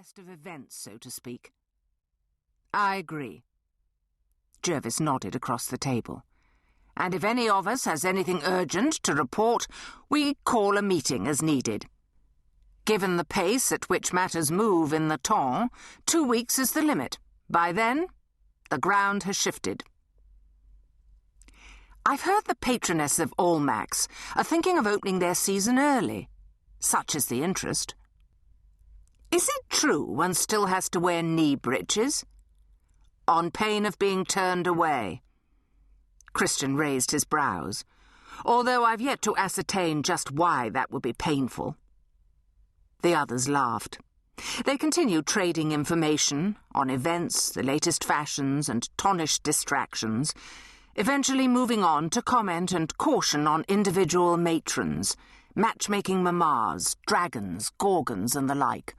best of events, so to speak. I agree. Jervis nodded across the table. And if any of us has anything urgent to report, we call a meeting as needed. Given the pace at which matters move in the temps, 2 weeks is the limit. By then, the ground has shifted. I've heard the patronesses of Almack's are thinking of opening their season early. Such is the interest. Is it true one still has to wear knee breeches? On pain of being turned away. Christian raised his brows, although I've yet to ascertain just why that would be painful. The others laughed. They continued trading information on events, the latest fashions, and tonnish distractions, eventually moving on to comment and caution on individual matrons, matchmaking mammas, dragons, gorgons, and the like.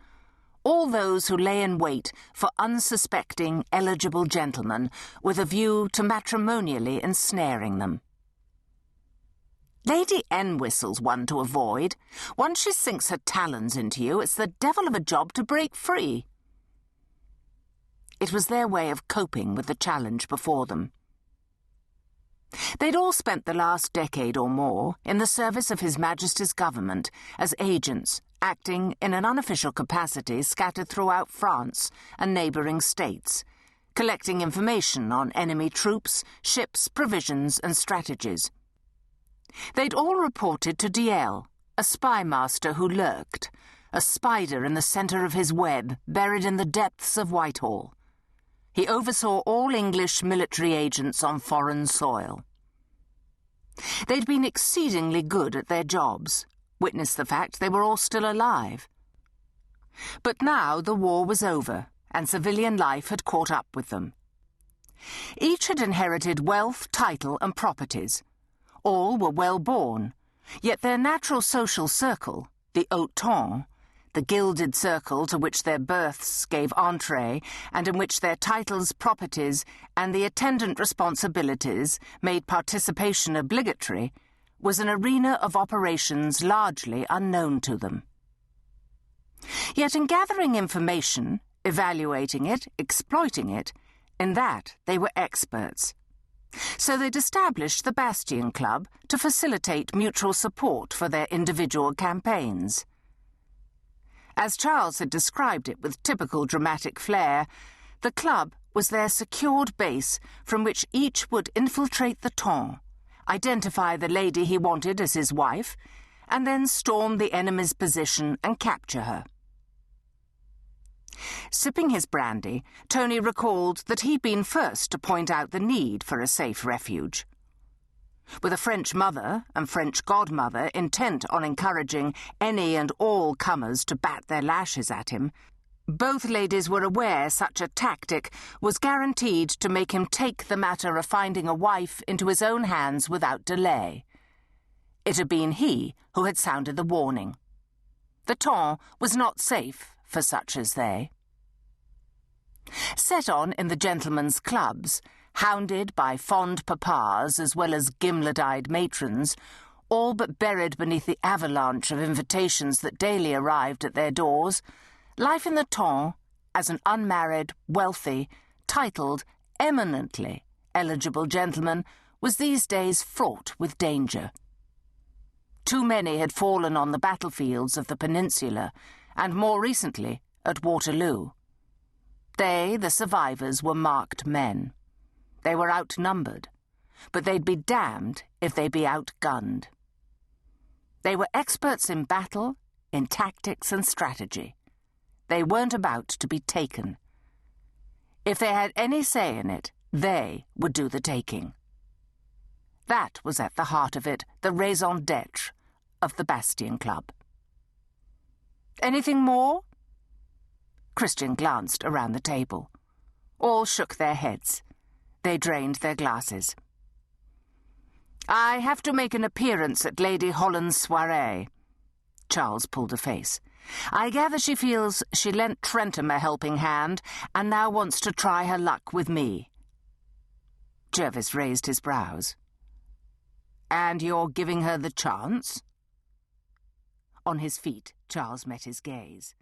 All those who lay in wait for unsuspecting, eligible gentlemen with a view to matrimonially ensnaring them. Lady N-Whistle's one to avoid. Once she sinks her talons into you, it's the devil of a job to break free. It was their way of coping with the challenge before them. They'd all spent the last decade or more in the service of His Majesty's government as agents, acting in an unofficial capacity scattered throughout France and neighbouring states, collecting information on enemy troops, ships, provisions and strategies. They'd all reported to DL, a spy master who lurked, a spider in the centre of his web buried in the depths of Whitehall. He oversaw all English military agents on foreign soil. They'd been exceedingly good at their jobs, witness the fact they were all still alive. But now the war was over, and civilian life had caught up with them. Each had inherited wealth, title, and properties. All were well born, yet their natural social circle, the haut ton, the gilded circle to which their births gave entree and in which their titles, properties, and the attendant responsibilities made participation obligatory, was an arena of operations largely unknown to them. Yet in gathering information, evaluating it, exploiting it, in that they were experts. So they'd established the Bastion Club to facilitate mutual support for their individual campaigns. As Charles had described it with typical dramatic flair, the club was their secured base from which each would infiltrate the temps, identify the lady he wanted as his wife, and then storm the enemy's position and capture her. Sipping his brandy, Tony recalled that he'd been first to point out the need for a safe refuge. With a French mother and French godmother intent on encouraging any and all comers to bat their lashes at him, both ladies were aware such a tactic was guaranteed to make him take the matter of finding a wife into his own hands without delay. It had been he who had sounded the warning. The temps was not safe for such as they. Set on in the gentlemen's clubs, hounded by fond papas as well as gimlet-eyed matrons, all but buried beneath the avalanche of invitations that daily arrived at their doors, life in the temps, as an unmarried, wealthy, titled, eminently eligible gentleman, was these days fraught with danger. Too many had fallen on the battlefields of the peninsula, and more recently at Waterloo. They, the survivors, were marked men. They were outnumbered, but they'd be damned if they be outgunned. They were experts in battle, in tactics and strategy. They weren't about to be taken. If they had any say in it, they would do the taking. That was at the heart of it, the raison d'etre of the Bastion Club. Anything more? Christian glanced around the table. All shook their heads. They drained their glasses. I have to make an appearance at Lady Holland's soirée. Charles pulled a face. I gather she feels she lent Trentham a helping hand and now wants to try her luck with me. Jervis raised his brows. And you're giving her the chance? On his feet, Charles met his gaze.